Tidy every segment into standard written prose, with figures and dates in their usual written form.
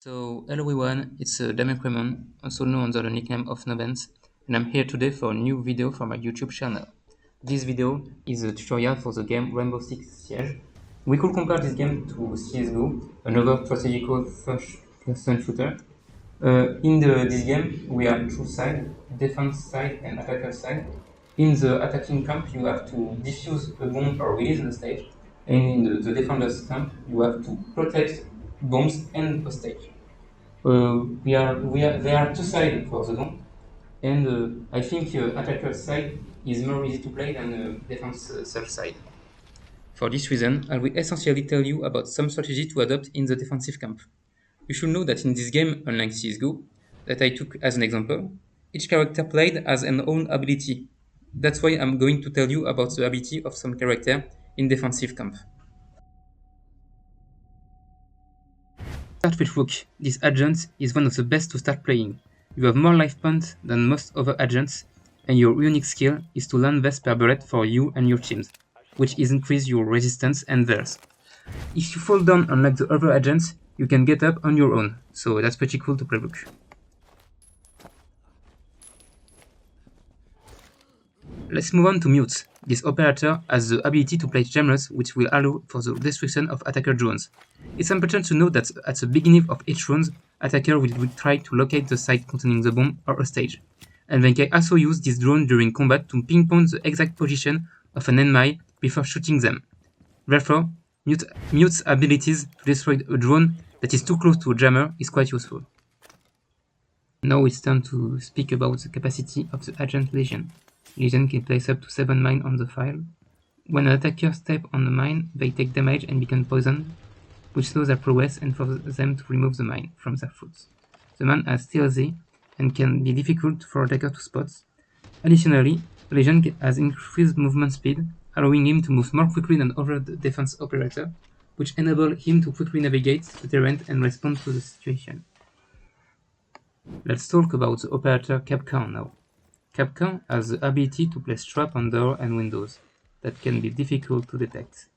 So, hello everyone, it's Damien Cremon, also known under the nickname of Nobens, and I'm here today for a new video for my YouTube channel. This video is a tutorial for the game Rainbow Six Siege. We could compare this game to CSGO, another strategical first-person shooter. This game, we have two sides, defense side and attacker side. In the attacking camp, you have to defuse a bomb or release the stage, and in the defender's camp, you have to protect bombs and hostage. There are two sides for the game, and I think attacker side is more easy to play than defense search side. For this reason, I will essentially tell you about some strategy to adopt in the defensive camp. You should know that in this game, unlike CSGO, that I took as an example, each character played has an own ability. That's why I'm going to tell you about the ability of some character in defensive camp. Start with Rook. This agent is one of the best to start playing. You have more life points than most other agents, and your unique skill is to land Vest per bullet for you and your teams, which is increase your resistance and theirs. If you fall down unlike the other agents, you can get up on your own, so that's pretty cool to play Rook. Let's move on to Mute. This operator has the ability to place jammers which will allow for the destruction of attacker drones. It's important to note that at the beginning of each round, attacker will try to locate the site containing the bomb or hostage, and they can also use this drone during combat to pinpoint the exact position of an enemy before shooting them. Therefore, Mute's abilities to destroy a drone that is too close to a jammer is quite useful. Now it's time to speak about the capacity of the agent Legion. Legion can place up to 7 mines on the file. When an attacker steps on the mine, they take damage and become poisoned, which slows their progress and forces them to remove the mine from their foot. The mine is stealthy and can be difficult for attacker to spot. Additionally, Legion has increased movement speed, allowing him to move more quickly than other defense operator, which enables him to quickly navigate the terrain and respond to the situation. Let's talk about the operator Kapkan now. Kapkan has the ability to place traps on doors and windows that can be difficult to detect.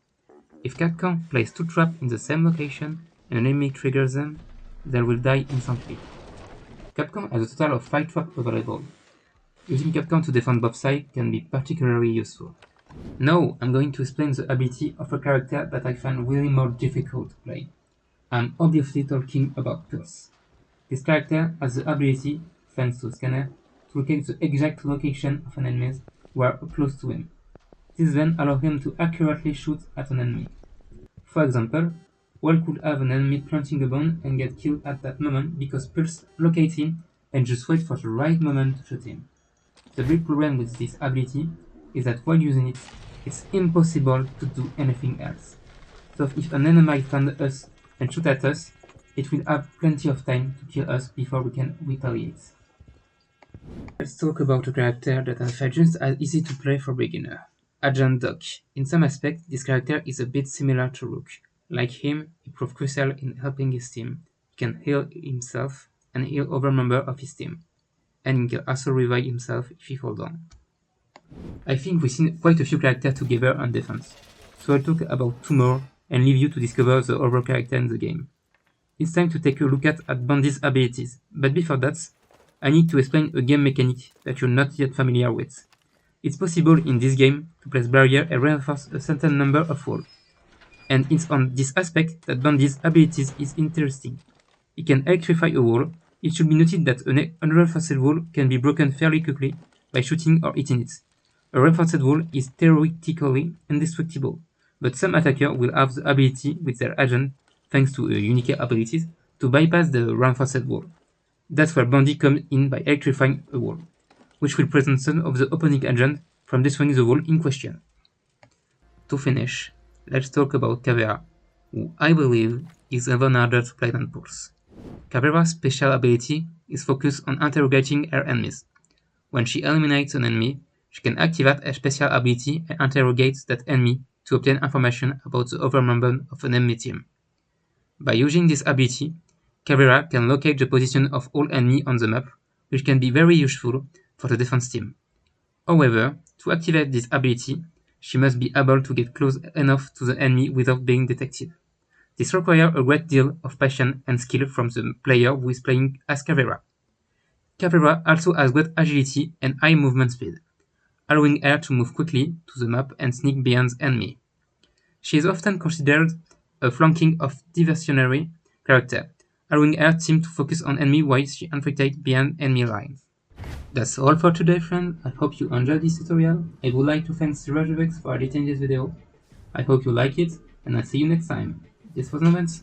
If Kapkan places 2 traps in the same location and an enemy triggers them, they will die instantly. Kapkan has a total of 5 traps available. Using Kapkan to defend both sides can be particularly useful. Now I'm going to explain the ability of a character that I find really more difficult to play. I'm obviously talking about Pulse. This character has the ability, thanks to a scanner, to locate the exact location of an enemy who are close to him. This then allows him to accurately shoot at an enemy. For example, Wall could have an enemy planting a bomb and get killed at that moment because Pulse locates him and just wait for the right moment to shoot him. The big problem with this ability is that while using it, it's impossible to do anything else. So if an enemy finds us and shoots at us, it will have plenty of time to kill us before we can retaliate. Let's talk about a character that I find just as easy to play for beginner. Agent Doc. In some aspects, this character is a bit similar to Rook. Like him, he proved crucial in helping his team. He can heal himself and heal other members of his team. And he can also revive himself if he falls down. I think we've seen quite a few characters together on defense, so I'll talk about 2 more and leave you to discover the other character in the game. It's time to take a look at Bandy's abilities, but before that, I need to explain a game mechanic that you're not yet familiar with. It's possible in this game to place barrier and reinforce a certain number of walls, and it's on this aspect that Bandy's abilities is interesting. He can electrify a wall. It should be noted that an unreinforced wall can be broken fairly quickly by shooting or hitting it. A reinforced wall is theoretically indestructible, but some attackers will have the ability with their agent, thanks to unique abilities, to bypass the reinforced wall. That's where Bandy comes in by electrifying a wall, which will prevent some of the opposing agent from destroying the wall in question. To finish, let's talk about Caveira, who I believe is even harder to play than Pulse. Caveira's special ability is focused on interrogating her enemies. When she eliminates an enemy, she can activate a special ability and interrogate that enemy to obtain information about the other member of an enemy team. By using this ability, Caveira can locate the position of all enemies on the map, which can be very useful for the defense team. However, to activate this ability, she must be able to get close enough to the enemy without being detected. This requires a great deal of patience and skill from the player who is playing as Caveira. Caveira also has great agility and high movement speed, allowing her to move quickly to the map and sneak behind enemy. She is often considered a flanking of diversionary character, allowing her team to focus on enemy while she infiltrates behind enemy lines. That's all for today, friends. I hope you enjoyed this tutorial. I would like to thank SirageVex for editing this video. I hope you like it, and I'll see you next time. This was Novens.